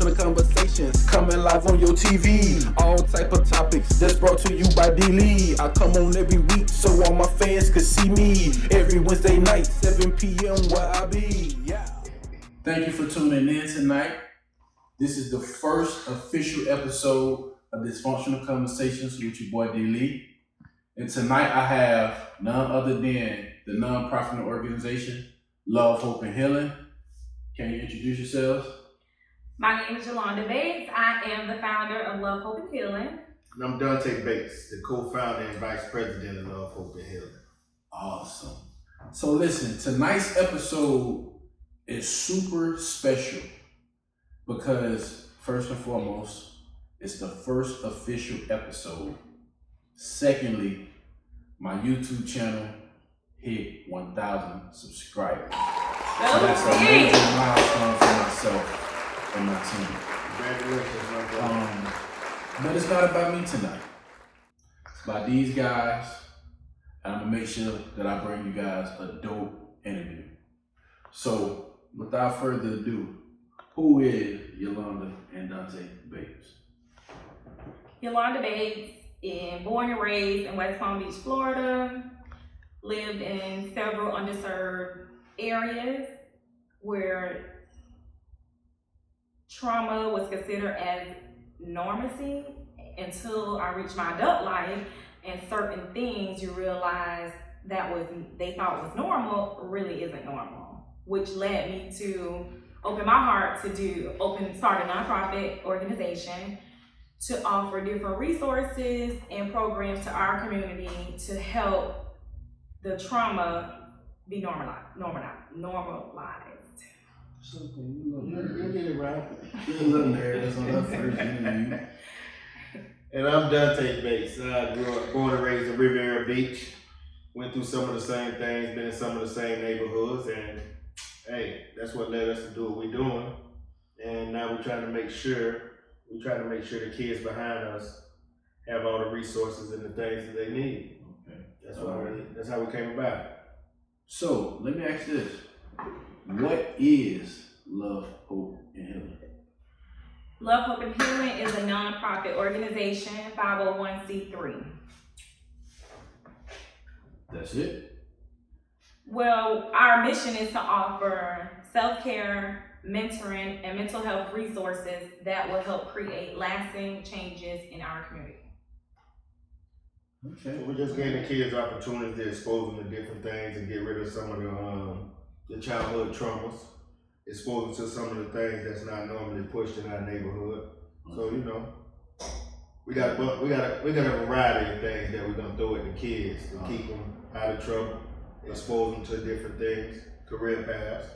Dysfunctional conversations coming live on your TV. All type of topics that's brought to you by Dlee. I come on every week so all my fans can see me. Every Wednesday night, 7 p.m. where I be. Yeah. Thank you for tuning in tonight. This is the first official episode of Dysfunctional Conversations with your boy Dlee. And tonight I have none other than the non-profit organization Love, Hope, and Healing. Can you introduce yourselves? My name is Yolanda Bates. I am the founder of Love, Hope, and Healing. And I'm Dante Bates, the co-founder and vice president of Love, Hope, and Healing. Awesome. So listen, tonight's episode is super special because first and foremost, it's the first official episode. Secondly, my YouTube channel hit 1,000 subscribers. So that's a major milestone for myself and my team. Congratulations, my brother. But it's not about me tonight. It's about these guys, and I'm gonna make sure that I bring you guys a dope interview. So, without further ado, who is Yolanda and Dante Bates? Yolanda Bates, born and raised in West Palm Beach, Florida. Lived in several underserved areas where trauma was considered as normacy until I reached my adult life, and certain things you realize that they thought was normal really isn't normal, which led me to open my heart to start a nonprofit organization to offer different resources and programs to our community to help the trauma be normalized. You did it right. You're a little nervous on that first interview. And I'm Dante Bates. I grew up, born and raised in Riviera Beach. Went through some of the same things, been in some of the same neighborhoods, and hey, that's what led us to do what we're doing. And now we're trying to make sure the kids behind us have all the resources and the things that they need. Okay. That's how we came about. So let me ask you this. What is Love, Hope, and Healing? Love, Hope, and Healing is a nonprofit organization, 501c3. That's it? Well, our mission is to offer self-care, mentoring, and mental health resources that will help create lasting changes in our community. Okay. So we're just giving the kids opportunities to expose them to different things and get rid of some of the childhood traumas, expose them to some of the things that's not normally pushed in our neighborhood. So we got a variety of things that we're gonna throw at the kids to keep them out of trouble, expose them to different things, career paths.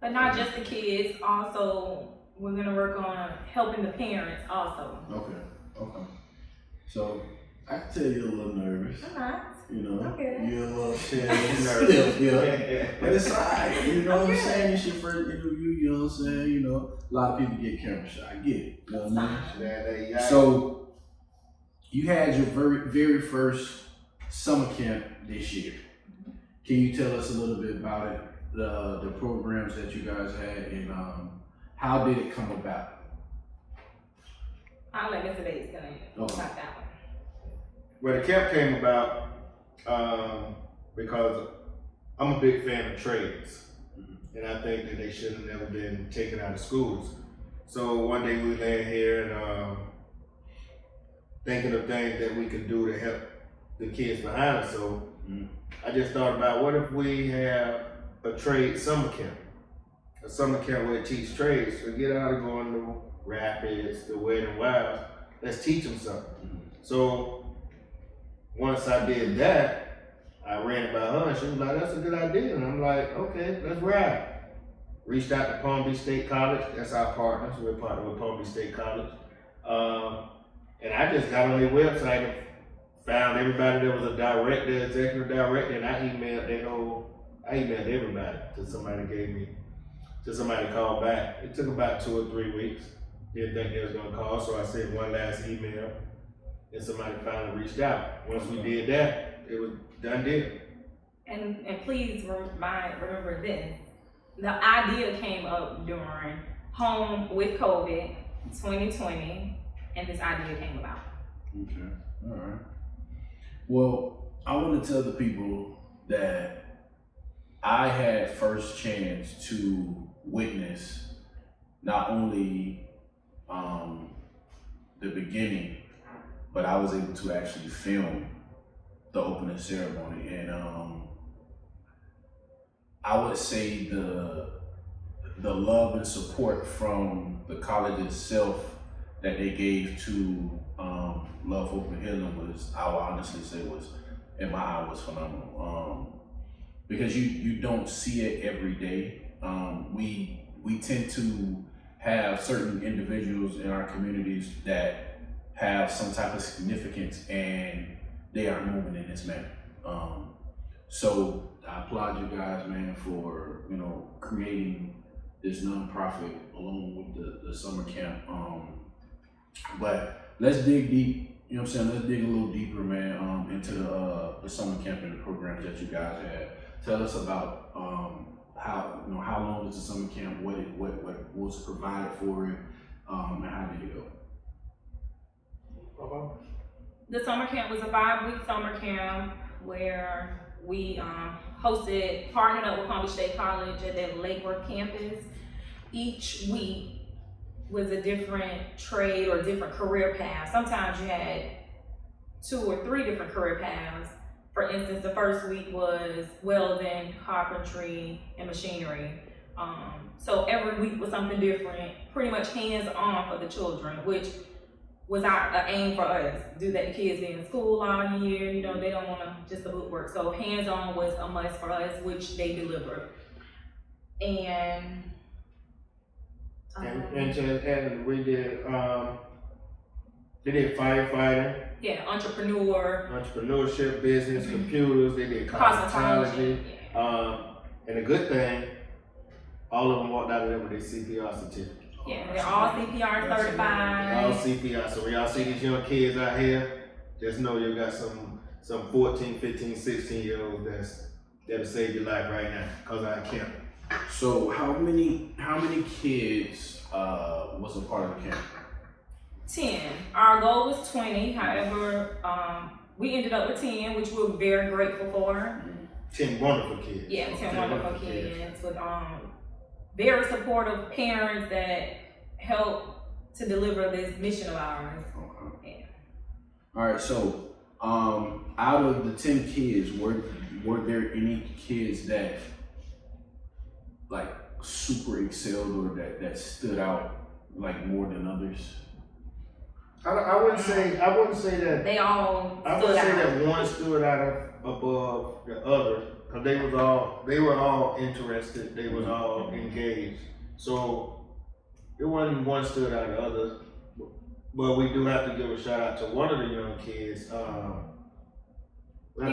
But not just the kids. Also, we're gonna work on helping the parents also. Okay. So I can tell you're a little nervous. I'm not. You know, Okay. you're a little nervous. Yeah. But it's alright. You know what I'm saying? It's your first interview, you know what I'm saying? You know, a lot of people get camera shy. I get it. You know what I mean? So you had your very first summer camp this year. Can you tell us a little bit about it? The programs that you guys had, and how did it come about? I'll let Mr. Bates tell you about that one. Well, the camp came about because I'm a big fan of trades, and I think that they should have never been taken out of schools. So one day we were laying here and thinking of things that we could do to help the kids behind us. So I just thought about, what if we have a trade summer camp? A summer camp where it teach trades. Forget out of going to Rapids, the Wet and Wild. Let's teach them something. So once I did that, I ran it by her and she was like, that's a good idea. And I'm like, okay, let's ride. Reached out to Palm Beach State College. That's our partners. We're partnered with Palm Beach State College. And I just got on their website and found everybody that was a director, executive director, and I emailed everybody till somebody called back. It took about 2 or 3 weeks. Didn't think they was gonna call, so I sent one last email and somebody finally reached out. Once we did that, it was done deal. And please remember this. The idea came up during home with COVID, 2020, and this idea came about. Okay, all right. Well, I want to tell the people that I had first chance to witness not only the beginning, but I was able to actually film the opening ceremony, and I would say the love and support from the college itself that they gave to Love, Hope, and Healing was, I would honestly say, was, in my eye, was phenomenal. Because you don't see it every day. We tend to have certain individuals in our communities that have some type of significance, and they are moving in this manner. So I applaud you guys, man, for creating this nonprofit along with the summer camp. But let's dig deep. You know what I'm saying? Let's dig a little deeper, man, into the summer camp and the programs that you guys had. Tell us about how long was the summer camp? What was provided for it, and how did it go? The summer camp was a 5-week summer camp where we partnered up with Palm Beach State College at their Lake Worth campus. Each week was a different trade or different career path. Sometimes you had 2 or 3 different career paths. For instance, the first week was welding, carpentry, and machinery. So every week was something different, pretty much hands-on for the children, which was our aim for us. Do that, the kids be in school all year, they don't want to just the book work. So hands-on was a must for us, which they delivered. And we did they did firefighting. Yeah, entrepreneurship, business, computers. They did cosmetology. And a good thing, all of them walked out of there with their CPR certificate. Yeah, they're all CPR certified. All CPR. So when y'all see these young kids out here, just know you got some 14, 15, 16-year-olds that'll save your life right now because I can't. So how many kids was a part of the camp? 10. Our goal was 20. However, we ended up with 10, which we're very grateful for. 10 wonderful kids. Yeah, 10 wonderful kids with very supportive parents that help to deliver this mission of ours. Okay. Yeah. All right. So, out of the 10 kids, were there any kids that like super excelled or that stood out like more than others? I wouldn't say that they all. I would say that one stood out above the other because they were all interested. They was all engaged. So it wasn't one stood out of the other. But we do have to give a shout out to one of the young kids. He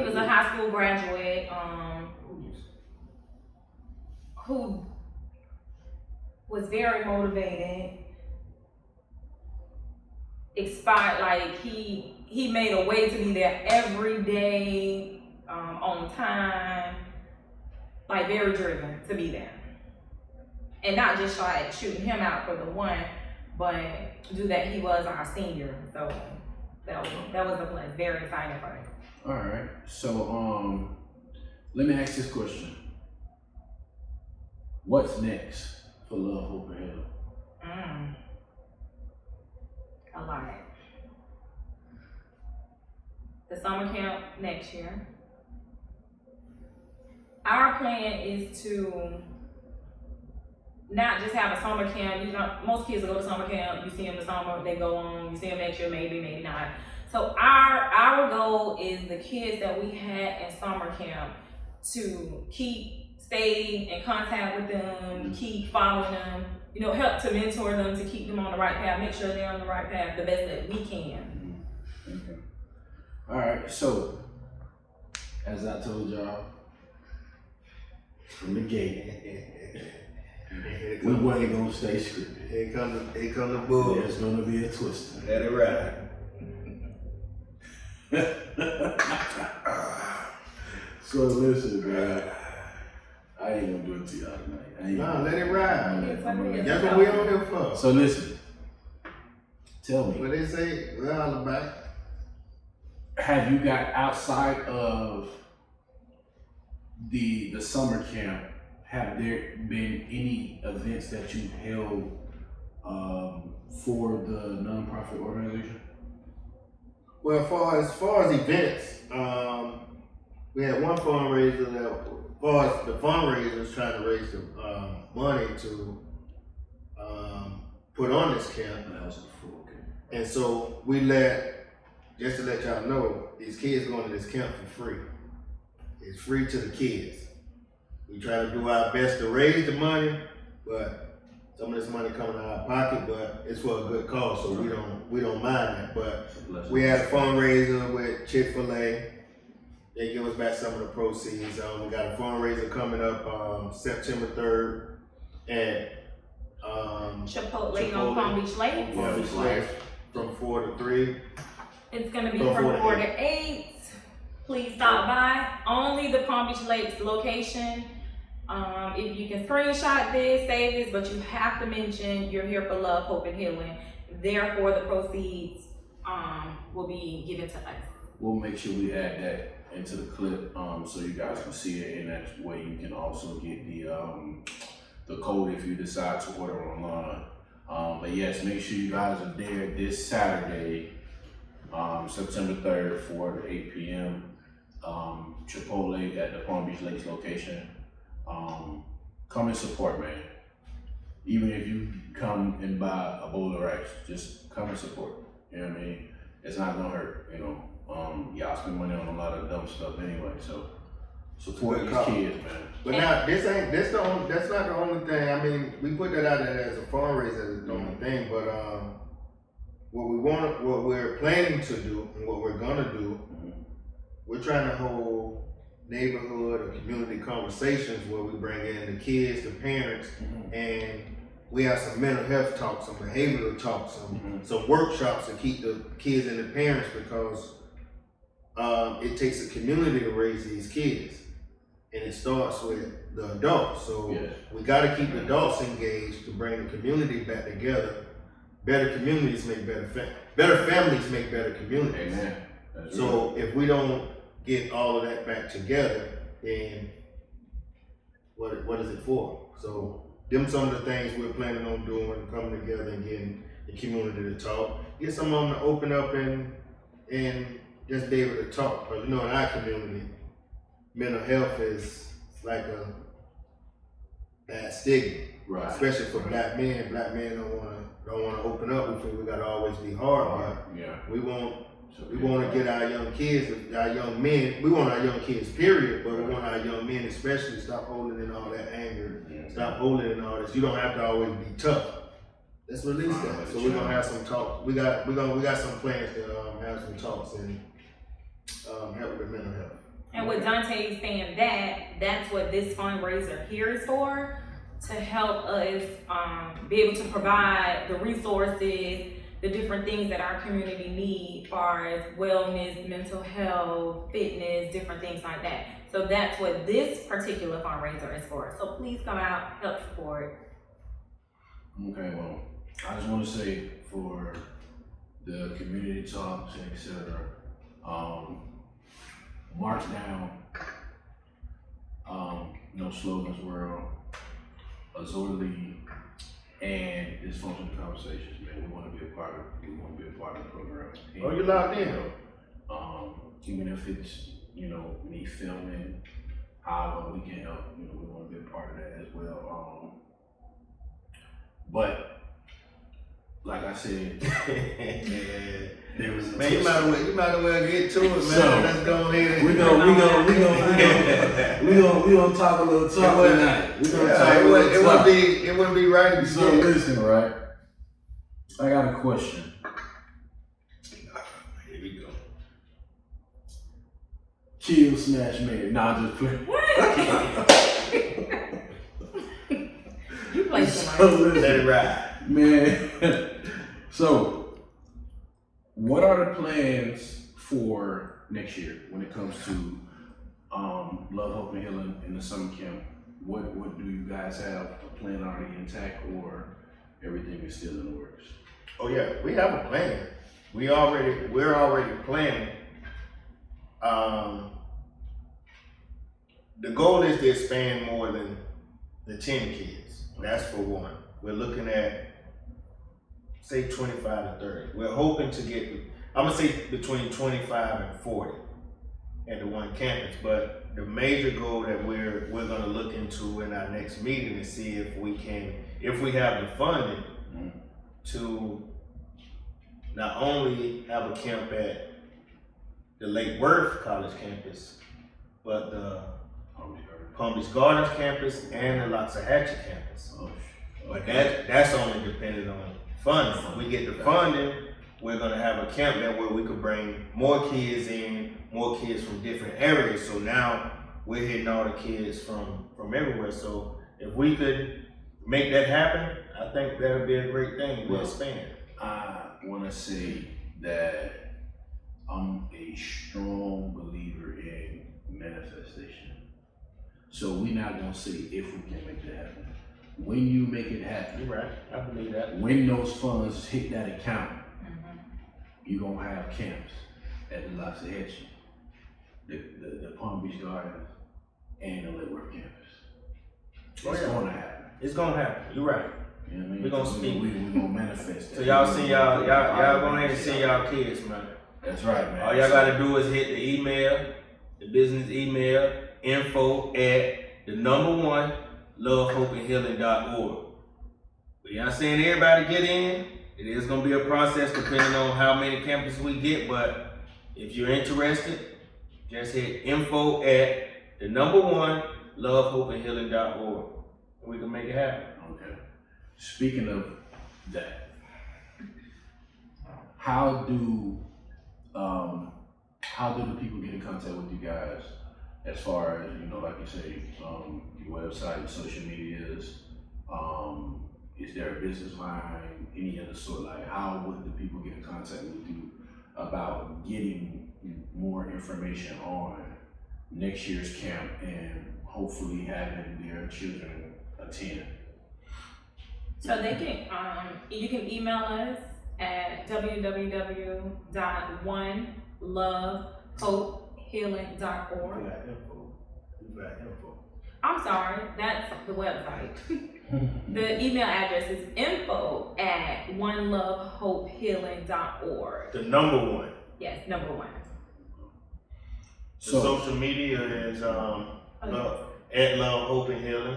was a high school graduate who was very motivated. Expired, like he made a way to be there every day, on time, like very driven to be there, and not just like shooting him out for the one, but do that. He was our senior, so that was a plus. Very exciting for us. All right, so let me ask this question: what's next for Love, Hope, and Healing? A lot. The summer camp next year. Our plan is to not just have a summer camp. Most kids go to summer camp, you see them in the summer, they go on, you see them next year, maybe not. So our goal is the kids that we had in summer camp to stay in contact with them, keep following them, help to mentor them to keep them on the right path, make sure they're on the right path the best that we can. Okay. All right, so as I told y'all from the gate, we wasn't gonna stay scripted. Here come the bull. There's gonna be a twist. Let it ride. So listen, man. I ain't gonna do it to y'all tonight. Nah, let it ride. It's That's what we on here for. So listen, tell me, What they say, we're all about. have you got outside of the summer camp? Have there been any events that you held for the nonprofit organization? Well, as far as events, we had one fundraiser that, as far as the fundraisers trying to raise the money to put on this camp. That was before, okay. And so just to let y'all know, these kids going to this camp for free. It's free to the kids. We try to do our best to raise the money, but some of this money coming out of our pocket, but it's for a good cause, so we don't mind that. But we had a fundraiser with Chick-fil-A. They give us back some of the proceeds. We got a fundraiser coming up September 3rd at Chipotle on Palm Beach Lake. Palm Beach Lake from 4 to 3. It's gonna be from 4 to 8. Please stop by. Only the Palm Beach Lakes location. If you can screenshot this, save this, but you have to mention you're here for love, hope, and healing. Therefore, the proceeds will be given to us. We'll make sure we add that into the clip so you guys can see it, and that way you can also get the code if you decide to order online. But yes, make sure you guys are there this Saturday, September 3rd, 4 to 8 p.m. Chipotle at the Palm Beach Lakes location. Come and support, man. Even if you come and buy a bowl of rice, just come and support. You know what I mean? It's not gonna hurt, you know. Y'all spend money on a lot of dumb stuff anyway, so support these kids, man. But now that's not the only thing. I mean, we put that out there as a fundraiser as the only thing, but what we're planning to do and what we're gonna do, we're trying to hold neighborhood or community conversations where we bring in the kids, the parents, and we have some mental health talks, some behavioral talks, some workshops to keep the kids and the parents, because it takes a community to raise these kids, and it starts with the adults. So we got to keep the adults engaged to bring the community back together. Better communities make better families make better communities. Amen. So if we don't get all of that back together, then what is it for? So them some of the things we're planning on doing, coming together and getting the community to talk. Get some of them to open up and just be able to talk. Because you know, in our community, mental health is like a bad stigma, right? Especially for black men. Black men don't want to open up. We think we got to always be hard, but we want to get our young kids, our young men. We want our young kids, period. But we want our young men, especially, stop holding in all that anger. Stop holding in all this. You don't have to always be tough. Let's release that. So we're gonna have some talks. We got some plans to have some talks and help with mental health. And with Dante is saying that's what this fundraiser here is for, to help us be able to provide the resources, the different things that our community need, as far as wellness, mental health, fitness, different things like that. So that's what this particular fundraiser is for. So please come out, help support. Okay, well, I just want to say for the community talks and etc. March down. No Slogans World, Azorly, and Dysfunktional Conversations, man. We want to be a part of the program. Oh, you locked in? Even if it's, me filming, however we can help, we want to be a part of that as well. But like I said, there was a you might as well get to it, man. So, let's go ahead. We gonna talk a little talk tonight. It wouldn't be right to So listen, right? I got a question. Here we go. Kill, smash, marry. Nah, just play. You play So listen, Let it ride. man. So, what are the plans for next year when it comes to Love, Hope, and Healing in the summer camp what do you guys have a plan already intact, or everything is still in the works? Oh yeah, we have a plan. We're already planning. The goal is to expand more than the 10 kids. That's for one. We're looking at, say, 25 to 30. We're hoping to get, I'm gonna say between 25 and 40 at the one campus. But the major goal that we're gonna look into in our next meeting is see if we have the funding to not only have a camp at the Lake Worth College campus, but the Palm Beach Gardens campus and the Loxahatchee campus. But that's only dependent on funding. If we get the funding, we're gonna have a camp there where we could bring more kids in, more kids from different areas. So now we're hitting all the kids from everywhere. So if we could make that happen, I think that'll be a great thing. We'll expand. I want to say that I'm a strong believer in manifestation. So we're not going to say if we can make that happen. When you make it happen, You're right. I believe that. when those funds hit that account, you're going to have camps at the Loxahatchee, the Palm Beach Gardens, and the Lake Worth campus. It's going to happen. It's gonna happen. You're right. You know what I mean? We're gonna speak. We're going to manifest that. So y'all see y'all go ahead and see y'all kids, man. That's right, man. All y'all gotta do is hit the email, the business email, info@1 lovehopeandhealing.org. But y'all seeing everybody get in. It is gonna be a process depending on how many campuses we get, but if you're interested, just hit info@1 lovehopeandhealing.org. And we can make it happen. Okay. Speaking of that, how do the people get in contact with you guys as far as, like you say, your website, your social medias? Is there a business line, any other sort? Like, how would the people get in contact with you about getting more information on next year's camp and hopefully having their children attend? So they can, you can email us at www.onelovehopehealing.org. You got info. I'm sorry, that's the website. The email address is info@onelovehopehealing.org. The number one. Yes, number one. The social media is Love Hope and Healing.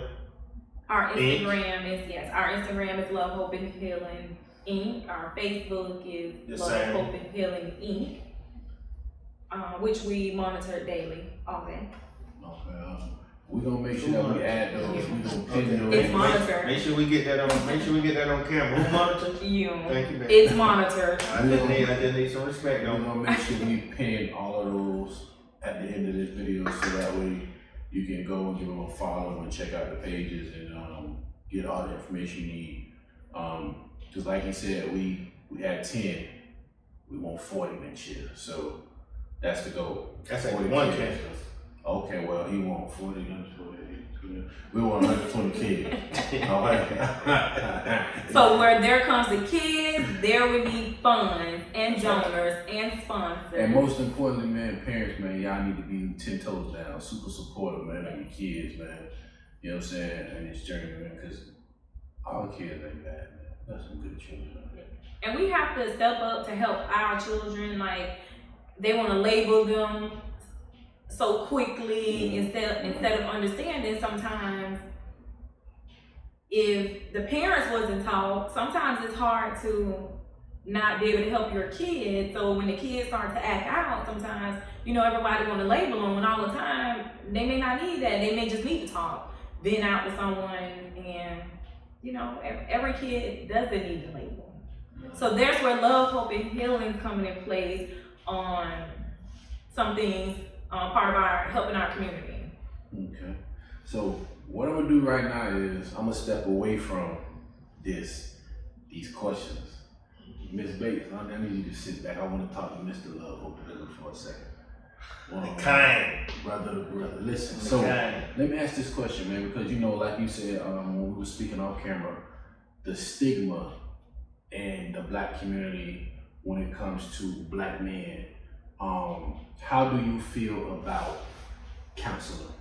Our Instagram is Love Hope and Healing Inc. Our Facebook is Love Hope and Healing Inc. Which we monitor daily, all day. Okay. We're gonna make sure that we add those. We're gonna pin those. It's monitored. Make sure we get that on camera. Who monitors? You. Thank you, baby. It's monitored. I just need some respect We're on. gonna make sure we pin all of those at the end of this video, so that way you can go and give them a follow and check out the pages and get all the information you need. Just like he said, we had 10. We want 40 next year, so that's the goal. That's at 40 one kids. campus. Okay, well, he want 40, we want 120 kids. All right. So where there comes the kids, there will be funds and donors and sponsors. And most importantly, man, parents, man, y'all need to be 10 toes down, super supportive, man, of your kids, man. You know what I'm saying? And this journey, man, because all kids ain't bad, man. That's some good children out there. And we have to step up to help our children. Like, they want to label them so quickly instead of understanding sometimes if the parents wasn't taught, sometimes it's hard to not be able to help your kids. So when the kids start to act out, sometimes, everybody want to label them, and all the time, they may not need that. They may just need to talk, vent out with someone, and, every kid doesn't need a label. So there's where Love, Hope, and Healing is coming in place on some things, part of helping our community. Okay. So what I'm gonna do right now is I'm gonna step away from these questions. Ms. Bates, I need you to sit back. I want to talk to Mr. Love Hope and Healing for a second. Kind. Brother to brother. Listen, so let me ask this question, man, because you know, like you said, when we were speaking off camera, the stigma in the black community when it comes to black men. How do you feel about counseling?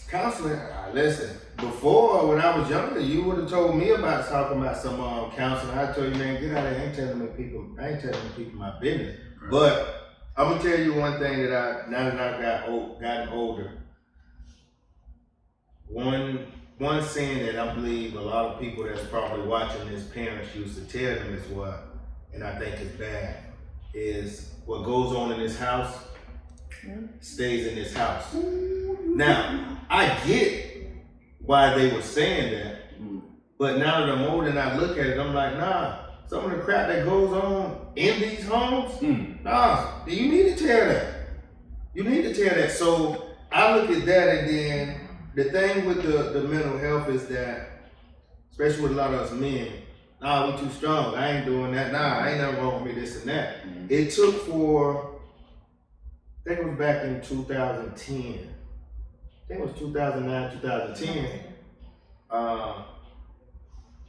Counseling, listen, before when I was younger, you would have told me about talking about some counseling. I told you, man, get out of here. I ain't telling people my business. Right. But I'm gonna tell you one thing that now that I've gotten older, one saying that I believe a lot of people that's probably watching this, parents used to tell them is what, and I think is bad, is what goes on in this house stays in this house. Now, I get why they were saying that, but now that I'm older and I look at it, I'm like, nah, some of the crap that goes on in these homes, nah, you need to tell that. You need to tell that. So I look at that, and then the thing with the mental health is that, especially with a lot of us men, nah, we too strong, I ain't doing that, nah, ain't nothing wrong with me, this and that. It took for, I think it was back in 2010, I think it was 2009, 2010,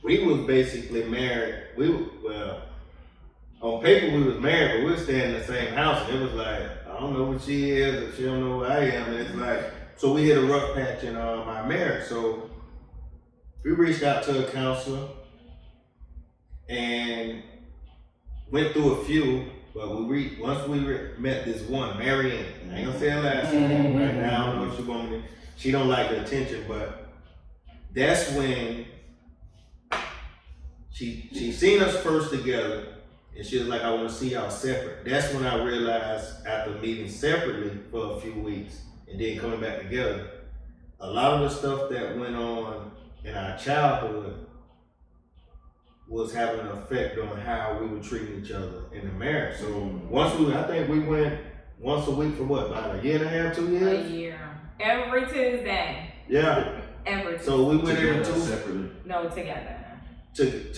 we was basically married. Well, on paper we was married, but we was staying in the same house, and it was like, I don't know what she is, or she don't know what I am, and it's like, so we hit a rough patch in my marriage. So we reached out to a counselor and went through a few, but once we met this one, Marianne, I ain't gonna say her last name right now, I don't know if she want me, she don't like the attention, but that's when she seen us first together, and she was like, I want to see y'all separate. That's when I realized, after meeting separately for a few weeks and then coming back together, a lot of the stuff that went on in our childhood was having an effect on how we were treating each other in the marriage. So I think we went once a week for what, about a year and a half, 2 years? A year. Every Tuesday. Yeah. Every Tuesday. So we went every Tuesday. Separately? No, together.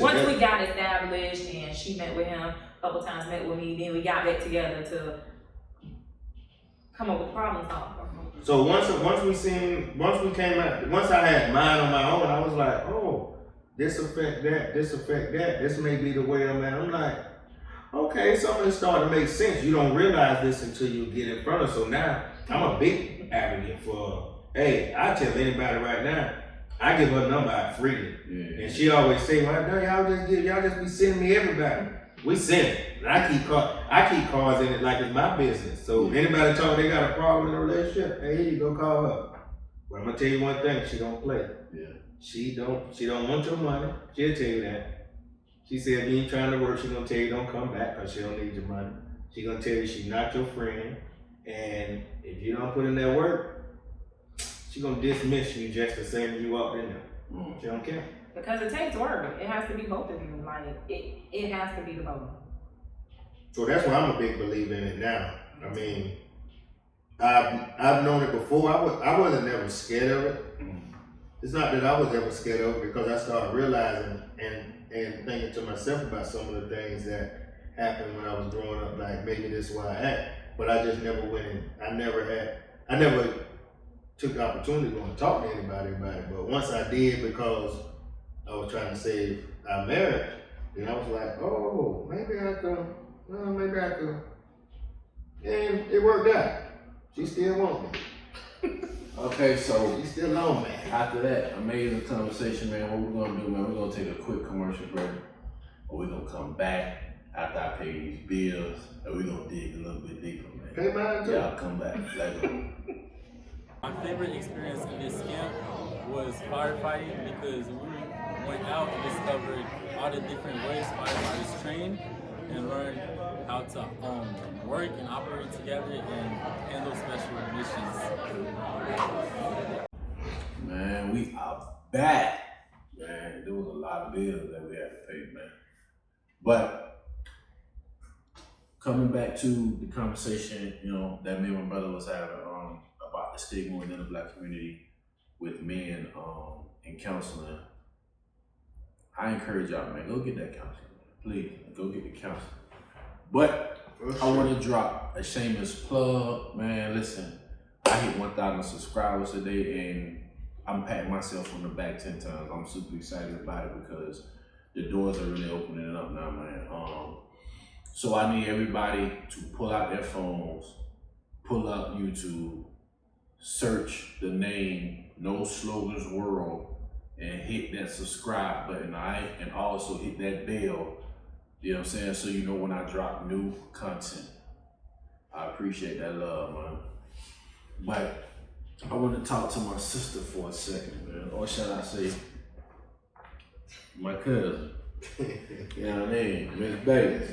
Once we got established and she met with him, a couple times met with me, then we got back together to come up with problem solving. So once we came out, once I had mine on my own, I was like, oh, this affect that, this may be the way I'm at. I'm like, okay, something is starting to make sense. You don't realize this until you get in front of. So now I'm a big advocate for, hey, I tell anybody right now, I give her number out freely. Yeah. And she always say, well, y'all just be sending me everybody. We send it. And I keep cards in it like it's my business. So anybody tell me they got a problem in a relationship, hey, here you go, call her. But I'm gonna tell you one thing, she don't play. Yeah. She don't want your money. She'll tell you that. She said if you ain't trying to work, she gonna tell you don't come back because she don't need your money. She gonna tell you she's not your friend. And if you don't put in that work, she gonna dismiss you just the same as you walked in there. She don't care. Because it takes work. It has to be both of you. Like it has to be the both. So that's why I'm a big believer in it now. I mean, I've known it before. I wasn't never scared of it. It's not that I was ever scared of it, because I started realizing and thinking to myself about some of the things that happened when I was growing up. Like maybe this is why I act, but I just never went in. I never took the opportunity to go and talk to anybody about it. But once I did, because I was trying to save our marriage, then I was like, oh, maybe I could. And it worked out. She still wants me. Okay, so she's still on me. After that amazing conversation, man, what we're gonna do, man, we're gonna take a quick commercial break, and we're gonna come back after I pay these bills, and we're gonna dig a little bit deeper, man. Pay mine too. Yeah, I'll come back. Let's go. My favorite experience in this camp was firefighting, because we went out and discovered all the different ways firefighters train and learned how to work and operate together and handle special missions. Man, we are back. Man, there was a lot of bills that we had to pay, man. But coming back to the conversation, that me and my brother was having about the stigma within the black community with men in counseling, I encourage y'all, man, go get that counseling. Please, go get the counseling. But I want to drop a shameless plug, man. Listen, I hit 1,000 subscribers today, and I'm patting myself on the back 10 times. I'm super excited about it because the doors are really opening up now, man. So I need everybody to pull out their phones, pull up YouTube, search the name No Slogans World, and hit that subscribe button, all right? And also hit that bell, you know what I'm saying? So you know when I drop new content. I appreciate that love, man. But I want to talk to my sister for a second, man. Or shall I say, my cousin. You know what I mean? Miss Bates.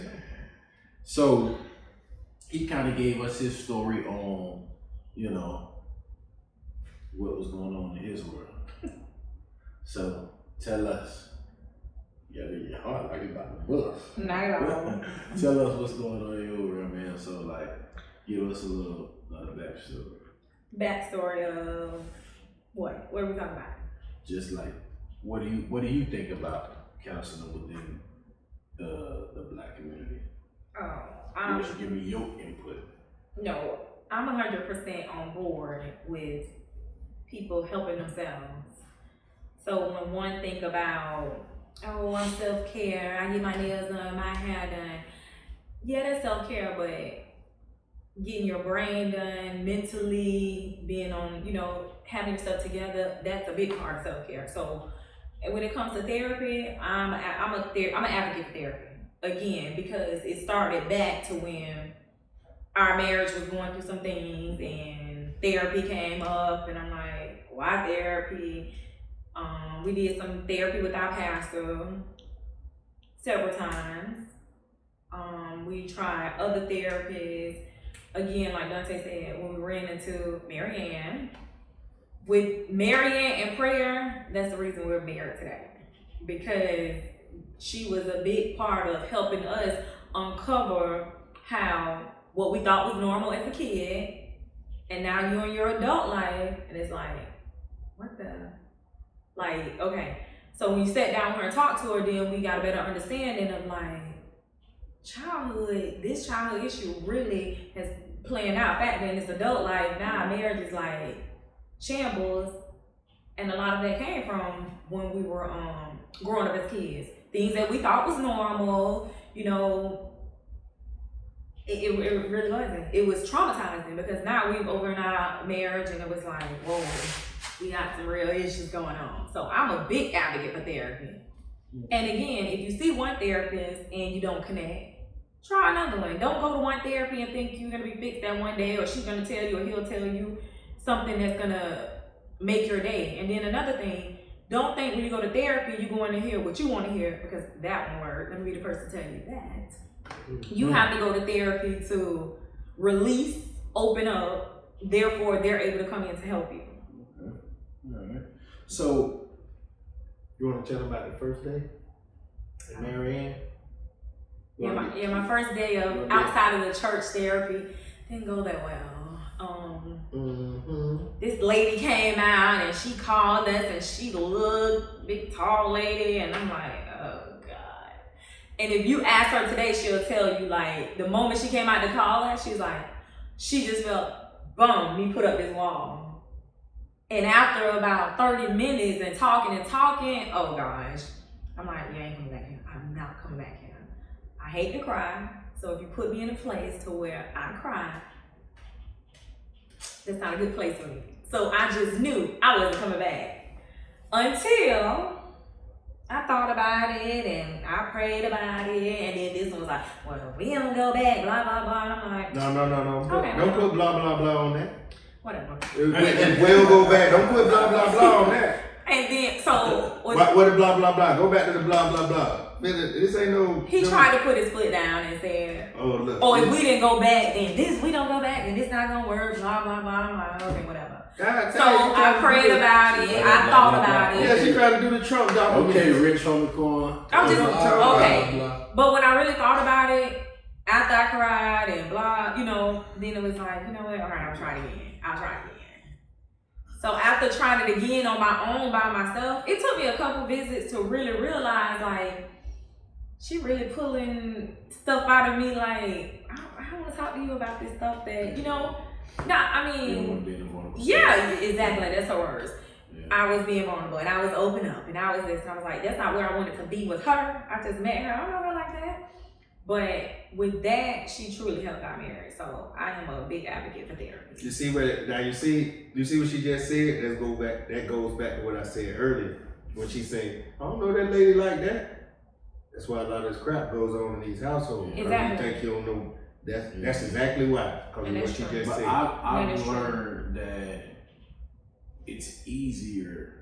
So he kind of gave us his story on, you know, what was going on in his world. So tell us. You gotta get your heart like you about to bust. Not at all. Tell us what's going on in your world, man. So like, give us a little backstory. Backstory of what? What are we talking about? Just like, what do you think about counseling within the Black community? Oh, Give me your input. No, I'm 100% on board with people helping themselves. So when one think about, oh, I'm self-care, I get my nails done, my hair done. Yeah, that's self-care, but getting your brain done, mentally, being on, you know, having yourself together, that's a big part of self-care. So when it comes to therapy, I'm an advocate for therapy. Again, because it started back to when our marriage was going through some things and therapy came up, and I'm like, why therapy? We did some therapy with our pastor several times. We tried other therapists. Again, like Dante said, when we ran into Marianne, with Marianne and prayer, that's the reason we're married today. Because she was a big part of helping us uncover how what we thought was normal as a kid, and now you're in your adult life, and it's like, what the? Like, okay. So when you sat down with her and talked to her, then we got a better understanding of like, this childhood issue really has playing out back then. It's adult life now. Marriage is like shambles, and a lot of that came from when we were growing up as kids. Things that we thought was normal, you know, it really wasn't. It was traumatizing because now we've over in our marriage, and it was like, whoa, we got some real issues going on. So I'm a big advocate for therapy. And again, if you see one therapist and you don't connect, try another one. Don't go to one therapy and think you're gonna be fixed that one day, or she's gonna tell you, or he'll tell you something that's gonna make your day. And then another thing, don't think when you go to therapy, you're going to hear what you want to hear, because that won't work. Let me be the person to tell you that. You have to go to therapy to release, open up, therefore they're able to come in to help you. Okay. All right. So, You want to tell them about the first day at Marianne? My first day of outside of the church therapy didn't go that well. This lady came out and she called us, and she looked big, tall lady, and I'm like, oh God. And if you ask her today, she'll tell you, like, the moment she came out to call us, she's like, she just felt, boom, me put up this wall. And after about 30 minutes and talking, oh gosh, I'm like, yeah, I ain't coming back here. I'm not coming back here. I hate to cry, so if you put me in a place to where I cry, that's not a good place for me. So I just knew I wasn't coming back until I thought about it and I prayed about it, and then this one was like, well, we don't go back, blah, blah, blah. And I'm like, No. Okay, Don't put blah, blah, blah on that. whatever. If we'll go back, don't put blah, blah, blah on that. And then, so. What the blah, blah, blah? Go back to the blah, blah, blah. This ain't no. He tried to put his foot down and said, oh, look. oh, if we didn't go back, then we don't go back, then this not gonna work, blah, blah, blah. I'm like, okay, whatever. God, So I prayed about it, I thought about it. Yeah, she tried to do the Trump document. okay, Rich on the corner. I'm just, okay. Blah, blah. But when I really thought about it, after I cried and blah, you know, then it was like, you know what, all right, I'll try it again. So after trying it again on my own by myself, it took me a couple visits to really realize, like, she really pulling stuff out of me, like, I want to talk to you about this stuff that, you know, I You don't want mean, to be in a vulnerable state. yeah, exactly, that's her words. Yeah. I was being vulnerable and I was open up and I was this and I was like, that's not where I wanted to be with her. I just met her. I don't know her like that. But with that, she truly helped got married. So I am a big advocate for therapy. You see what now you see what she just said? That goes back to what I said earlier. When she said, I don't know that lady like that. That's why a lot of this crap goes on in these households. Exactly. You think you don't know that's exactly why. Because of what she just But said. I've learned that it's easier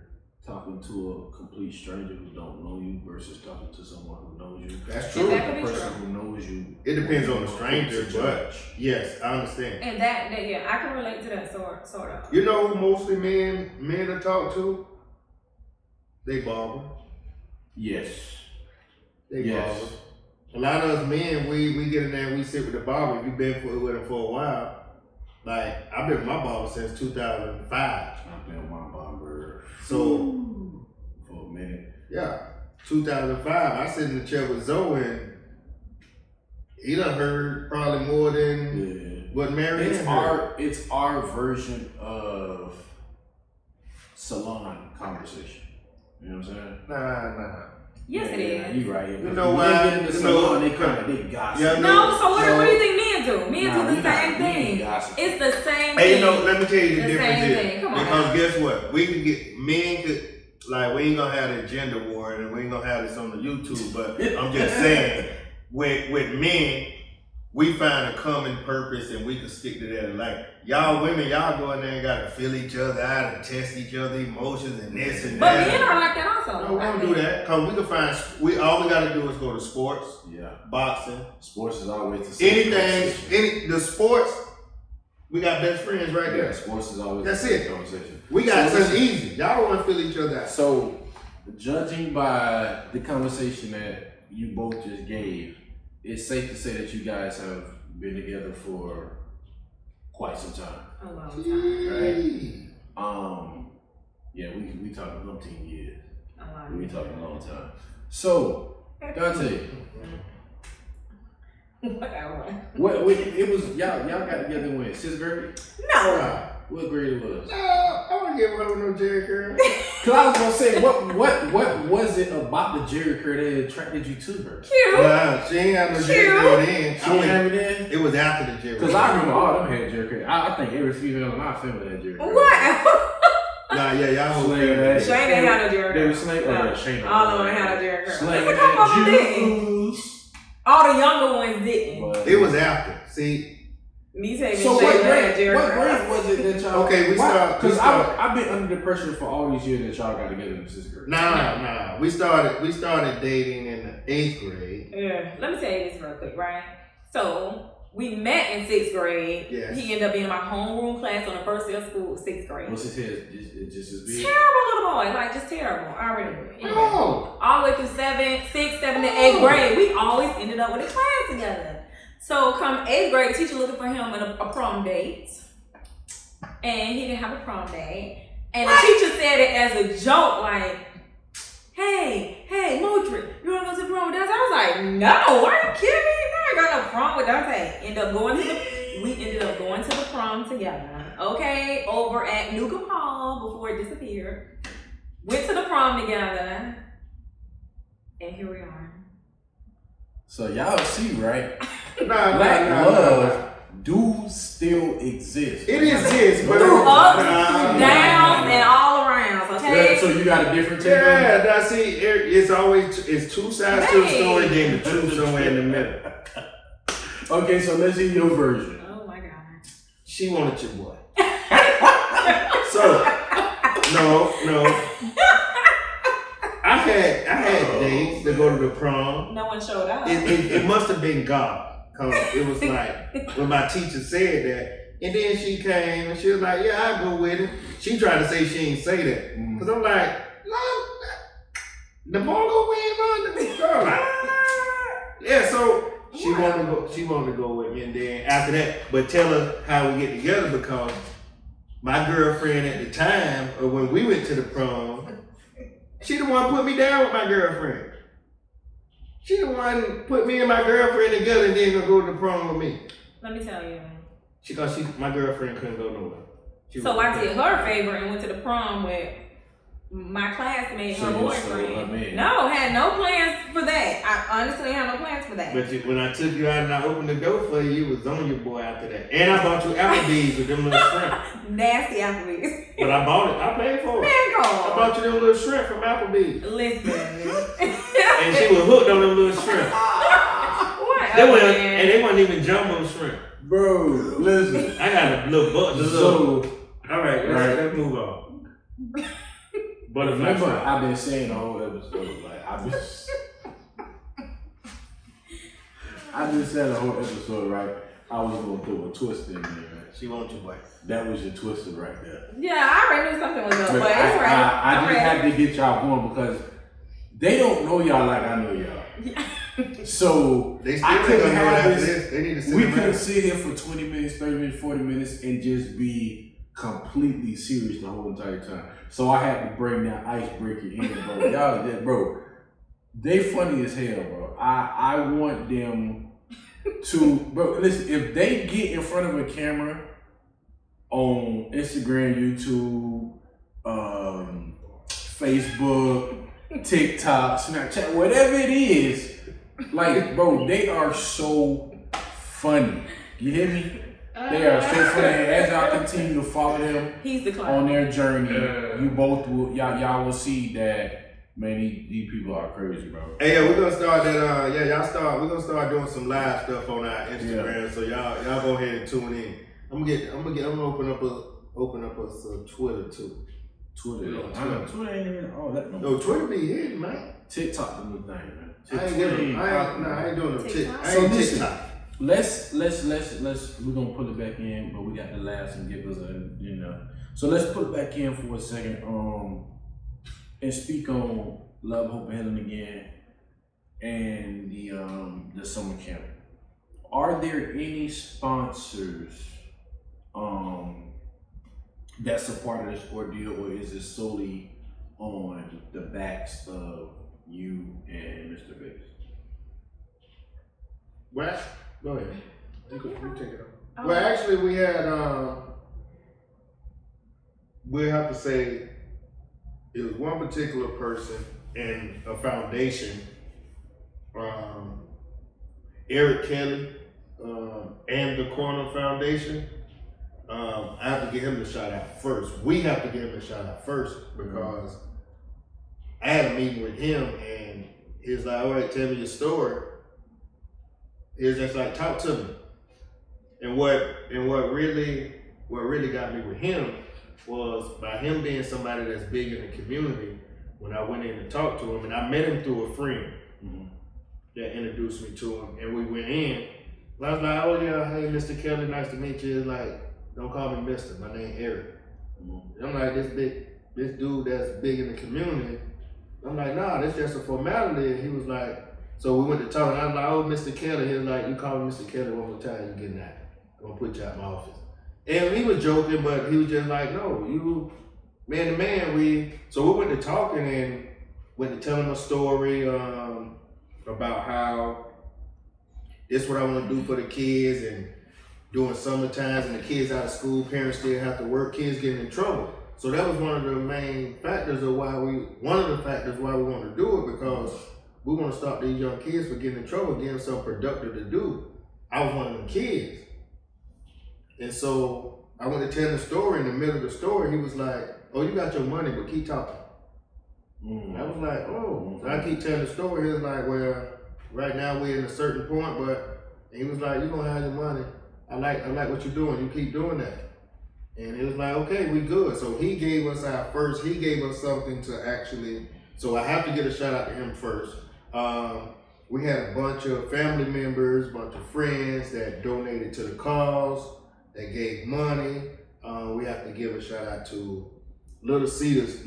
talking to a complete stranger who don't know you versus talking to someone who knows you. That's true. Exactly. The person who knows you. It depends on the stranger, but yes, I understand. And that yeah, I can relate to that sort of. You know who mostly men I talk to? They barber. Yes. They Yes. barber. A lot of us men, we get in there and we sit with the barber. If you've been with him for a while, like I've been with my barber since 2005. I've been with my barber So for a minute. yeah, 2005. I sit in the chair with Zoe and he done heard probably more than what Mary heard. It's our version of salon conversation. You know what I'm saying? Nah. Yes, it is. You right. You know why? In the salon, they gossip. Yeah, No, so what do you think men do? Men do the same we thing. gossip. It's the same Hey, thing. you know, let me tell you the The difference same is thing. Come on because now. guess what? We can get men could like we ain't gonna have the gender war and we ain't gonna have this on the YouTube, but I'm just saying with men, we find a common purpose and we can stick to that. Like y'all women, y'all go in there and gotta feel each other out and test each other's emotions and this and But that. men are like that also. No, we don't do that. Cause we can find all we gotta do is go to sports, Yeah. boxing, Sports is always the same. anything, the sports. We got best friends right Yeah, there. sports is always That's the same it. conversation. We got So something listen, easy. Y'all want to feel each other out. So, judging by the conversation that you both just gave, it's safe to say that you guys have been together for quite some time. A long time. Right? Yeah, we talking umpteen years. A long We time. talking a long time. So, Dante, Whatever. what it was y'all got together when 6th grade? No. What grade it was? I don't give up with no Jerry Curl. Cause I was gonna say, what was it about the Jerry curl that attracted you to her? Cute. Nah, she ain't had no Jerry Curl then. She didn't have it then? It was after the Jerry. Cause I remember all them had Jerry curl. I think every female in our family had Jerry curl. What? Nah, yeah, y'all whole Slang family. that. Shane ain't had no Jerry They curl. were slang. No. Shane. All of them had a Jerry curl. Slang That's a couple of them that didn't. juice. All the younger ones didn't. But- It was after. See, Me saying So Shane what had grade? Jerry What curl. grade was it that y'all? Okay, we start- Because I've been under the pressure for all these years that y'all got together in the 6th grade. nah. We started dating in the 8th grade. Yeah. Let me tell you this real quick, right? So we met in 6th grade. Yes. He ended up being in my homeroom class on the first day of school, 6th grade. What's his head? Just as big. Terrible little boy, like just terrible. I already knew it. Anyway, Oh, all the way through 6th, 7th, and 8th grade, we always ended up with a class together. So come 8th grade, the teacher looking for him in a prom date, and he didn't have a prom date. And the teacher said it as a joke, like, "Hey, Modric, you wanna go to the prom with Dante?" I was like, "No, are you kidding me? No, I ain't got no prom with Dante." We ended up going to the prom together. Okay, over at Newcomb Hall before it disappeared. Went to the prom together, and here we are. So y'all see, right? nah. Black love do still exist. It exists, but Through ups, Nah. through downs, and all around. Okay. Yeah, so you got a different take on it? Yeah, now see, it's two sides to the story, then the truth somewhere in the middle. Okay, so let's hear your version. Oh my God. She wanted your boy. So, no. I had dates to go to the prom. No one showed up. It must have been God. Cause it was like when my teacher said that, and then she came and she was like, "Yeah, I'll go with it." She tried to say she ain't say that, cause I'm like, "No, the boy go with the girl." Yeah, so she wanted to go. She wanted to go with me, and then after that, but tell her how we get together because my girlfriend at the time, or when we went to the prom, she the one put me down with my girlfriend. She the one put me and my girlfriend together and then gonna go to the prom with me. Let me tell you. My girlfriend couldn't go nowhere. So I did her a favor and went to the prom with my classmate, her boyfriend. No, had no plans for that. I honestly had no plans for that. But when I took you out and I opened the door for you, you was on your boy after that. And I bought you Applebee's with them little shrimp. Nasty Applebee's. But I bought it. I paid for it. I bought you them little shrimp from Applebee's. Listen. And she was hooked on them little shrimp. And they wasn't even jumbo shrimp. Bro, listen. I got a little butt. All right, let's move on. But remember, I've been saying the whole episode, like I've been saying the whole episode, right? I was gonna throw a twist in there, man. She wants you, boy. That was your twister right there. Yeah, I already knew something was up, but it's right. I just had to get y'all going because they don't know y'all like I know y'all. So they still couldn't have this. They need to we couldn't sit here for 20 minutes, 30 minutes, 40 minutes and just be completely serious the whole entire time. So I had to bring that icebreaker in, bro. Y'all, bro, they funny as hell, bro. I want them to, bro, listen, if they get in front of a camera on Instagram, YouTube, Facebook, TikTok, Snapchat, whatever it is, like, bro, they are so funny. You hear me? They are so funny. As y'all continue to follow them on their journey, you both will, y'all will see that, man, these people are crazy, bro. Hey, yeah, we're gonna start that. We're gonna start doing some live stuff on our Instagram. Yeah. So y'all go ahead and tune in. I'm gonna open up us a Twitter too. Twitter ain't even. No, Twitter be hitting, man. TikTok the new thing, man. I ain't doing no TikTok. So listen, let's we're gonna put it back in, but we got the laughs and giggles and So let's put it back in for a second, and speak on Love, Hope, and Healing again, and the summer camp. Are there any sponsors that's a part of this ordeal, or is it solely on the backs of you and Mr. Bates? Well, go ahead. You take it off. Well, actually, we had, we have to say, it was one particular person and a foundation, Eric Kelly, and the Corner Foundation. I have to give him the shout out first. We have to give him the shout out first because I had a meeting with him and he was like, all right, tell me your story. He was just like, talk to me. And what really got me with him was by him being somebody that's big in the community. When I went in to talk to him, and I met him through a friend that introduced me to him, and we went in. I was like, oh yeah, hey Mr. Kelly, nice to meet you. He's like, don't call me Mr. My name Eric. And I'm like, this dude that's big in the community. I'm like, nah, that's just a formality. And he was like, so we went to talk, and I was like, oh, Mr. Kelly. He was like, you call me Mr. Kelly one more time, you're getting out. I'm gonna put you out of my office. And he was joking, but he was just like, no, you, man to man, so we went to talking and went to telling a story about how this is what I want to do for the kids, and during summer times and the kids out of school, parents still have to work, kids getting in trouble. So that was one of the main factors of why we want to do it, because we want to stop these young kids from getting in trouble, give them something productive to do. I was one of them kids. And so I went to tell the story. In the middle of the story, he was like, oh, you got your money, but keep talking. I was like, oh. So I keep telling the story. He was like, well, right now we're in a certain point, but he was like, you're going to have your money. I like what you're doing. You keep doing that. And it was like, okay, we good. So he gave us something to actually, so I have to get a shout out to him first. We had a bunch of family members, a bunch of friends that donated to the cause, that gave money. We have to give a shout out to Little Caesars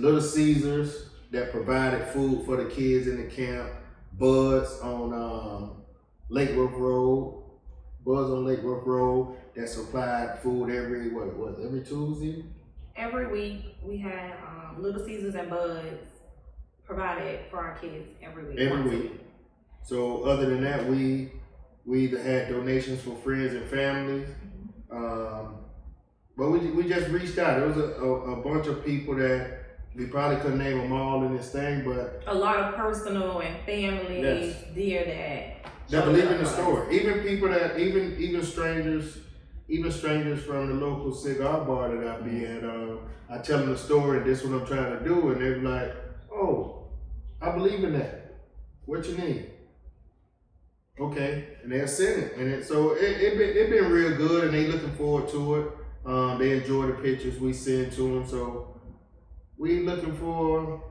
that provided food for the kids in the camp. Buds on Lake Worth Road that supplied food every Tuesday? Every week we had Little Caesars and Buds provided for our kids every week. Every week. So other than that, we We either had donations for friends and families, but we just reached out. There was a bunch of people that we probably couldn't name them all in this thing, but A lot of personal and family Yes. dear that that believe in the story. Even people that even strangers from the local cigar bar that I be at. I tell them the story and this is what I'm trying to do, and they're like, "Oh, I believe in that. What you need?" Okay, and they'll send it, and so it been real good, and they looking forward to it. They enjoy the pictures we send to them, so we looking for.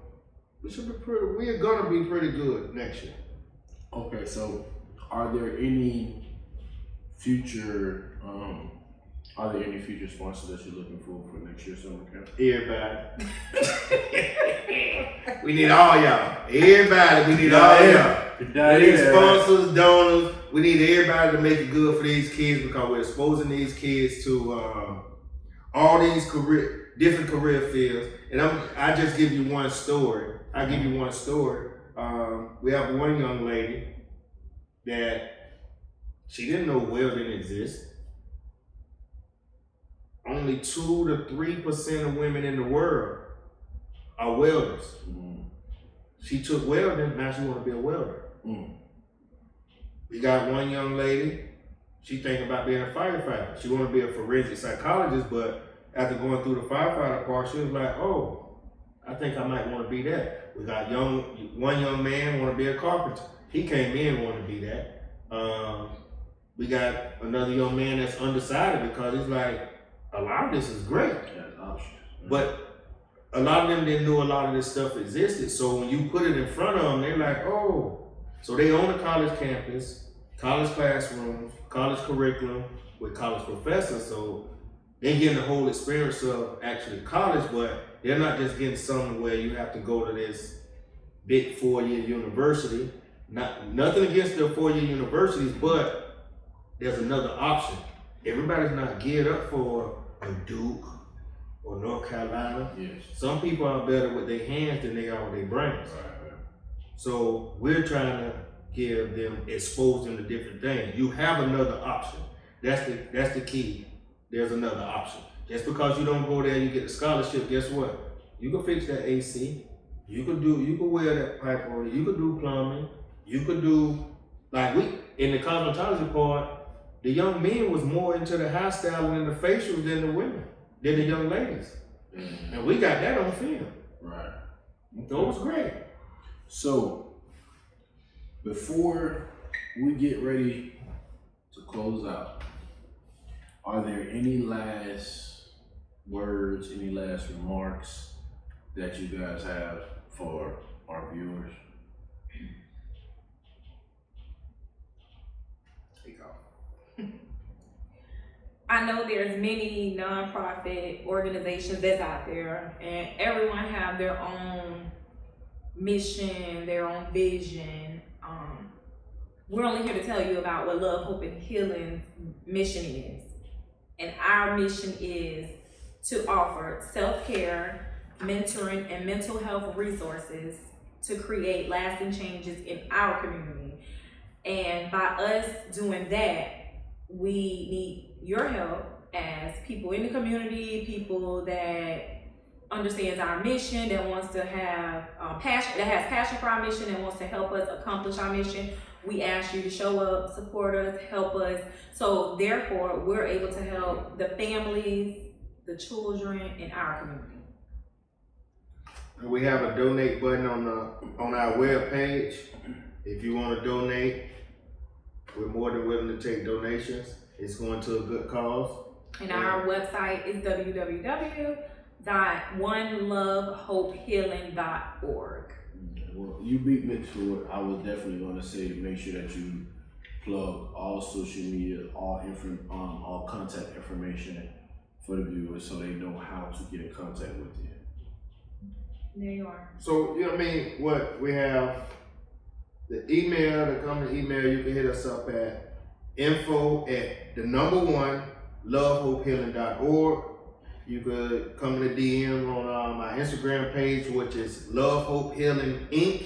We're gonna be pretty good next year. Okay, so are there any future sponsors that you're looking for next year's summer camp? Everybody. We need all y'all. Everybody, we need all y'all. We need sponsors, donors. We need everybody to make it good for these kids because we're exposing these kids to all these different career fields. And I just give you one story. We have one young lady that she didn't know welding exists. Only 2 to 3% of women in the world are welders. Mm. She took welding, now she want to be a welder. Mm. We got one young lady, she thinking about being a firefighter. She want to be a forensic psychologist, but after going through the firefighter part, she was like, "Oh, I think I might want to be that." We got one young man want to be a carpenter. He came in wanting to be that. We got another young man that's undecided because he's like, a lot of this is great, but a lot of them didn't know a lot of this stuff existed. So when you put it in front of them, they're like, "Oh." So they own a college campus, college classrooms, college curriculum with college professors. So they're getting the whole experience of actually college, but they're not just getting something where you have to go to this big 4-year university. Nothing against the 4-year universities, but there's another option. Everybody's not geared up for a Duke or North Carolina. Yes. Some people are better with their hands than they are with their brains. Right. So we're trying to expose them to different things. You have another option. That's the key. There's another option. Just because you don't go there and you get the scholarship, guess what? You can fix that AC. You can wear that pipe on it. You can do plumbing. You could do, in the cosmetology part, the young men was more into the hairstyling and the facials than the women, than the young ladies. Mm-hmm. And we got that on film. Right. So it was great. So, before we get ready to close out, are there any last words, any last remarks that you guys have for our viewers? I know there's many nonprofit organizations that's out there, and everyone have their own mission, their own vision. We're only here to tell you about what Love, Hope, and Healing's mission is. And our mission is to offer self-care, mentoring, and mental health resources to create lasting changes in our community. And by us doing that, we need your help as people in the community, people that understands our mission, that wants to have passion, that has passion for our mission, and wants to help us accomplish our mission. We ask you to show up, support us, help us. So therefore, we're able to help the families, the children in our community. And we have a donate button on our web page. If you want to donate, we're more than willing to take donations. It's going to a good cause. And our website is www.onelovehopehealing.org. Well, you beat me to it. I was definitely going to say make sure that you plug all social media, all contact information for the viewers so they know how to get in contact with you. There you are. So, what we have, the email, the company email, you can hit us up at info@lovehopehealing.org. You could come in the DM on my Instagram page, which is Love Hope Healing Inc.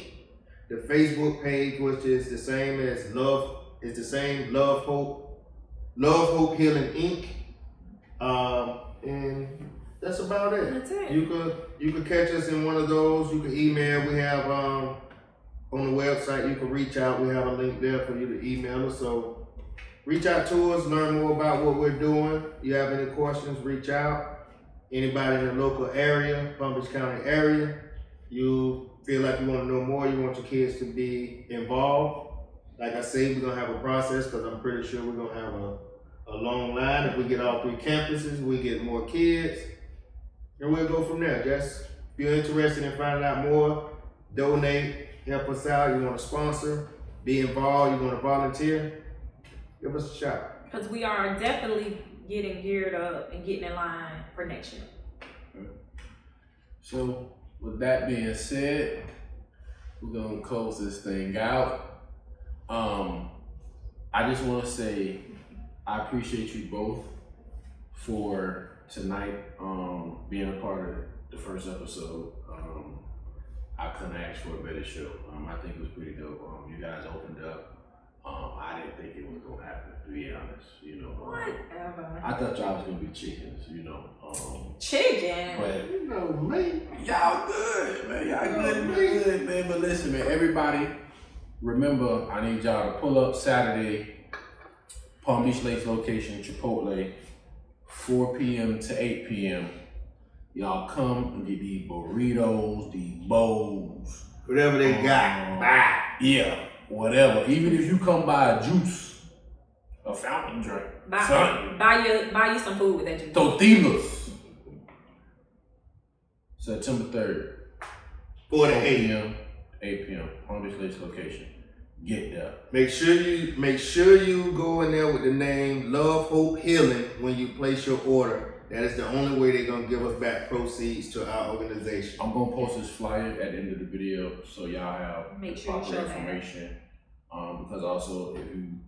The Facebook page, which is the same as Love It's the same, Love Hope Healing Inc. And that's about it. That's it. You could catch us in one of those. You can email. We have on the website. You can reach out. We have a link there for you to email us. So reach out to us. Learn more about what we're doing. You have any questions? Reach out. Anybody in the local area, Palm Beach County area, you feel like you want to know more. You want your kids to be involved. Like I say, we're gonna have a process because I'm pretty sure we're gonna have a long line. If we get all 3 campuses, we get more kids. And we'll go from there. Just if you're interested in finding out more, donate, help us out, you want to sponsor, be involved, you want to volunteer, give us a shot. Because we are definitely getting geared up and getting in line for next year. So with that being said, we're gonna close this thing out. I just want to say I appreciate you both for tonight being a part of the first episode. I couldn't ask for a better show. I think it was pretty dope. You guys opened up. I didn't think it was gonna happen, to be honest. You know, Whatever. I thought y'all was gonna be chickens. You know, Chicken. but You know me. y'all good, man. Y'all good, man. But listen, man, everybody, remember, I need y'all to pull up Saturday, Palm Beach Lakes location, Chipotle, 4 p.m. to 8 p.m. Y'all come and get these burritos, these bowls. Whatever they got, buy. Yeah, whatever. Even if you come buy a juice, a fountain drink, something. Buy you some food with that juice. Tortillas. September 3rd. 4 to 4 8. p.m., 8 p.m. Palm Beach Lakes location. Get there. Make sure you go in there with the name Love Hope Healing when you place your order. That is the only way they're gonna give us back proceeds to our organization. I'm gonna post this flyer at the end of the video so y'all have Make sure you proper show that. information. Because also if you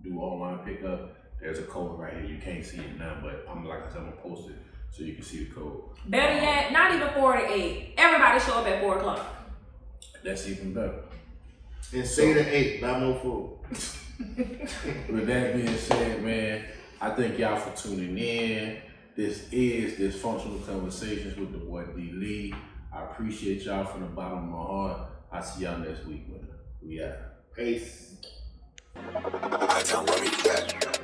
do online pickup, there's a code right here. You can't see it now, but I'm gonna post it so you can see the code. Better yet, not even 4 to 8. Everybody show up at 4 o'clock. That's even better. And say to 8, buy more food. With that being said, man, I thank y'all for tuning in. This is Dysfunctional Conversations with the boy Dlee. I appreciate y'all from the bottom of my heart. I'll see y'all next week, man. We out. Peace. I don't worry that.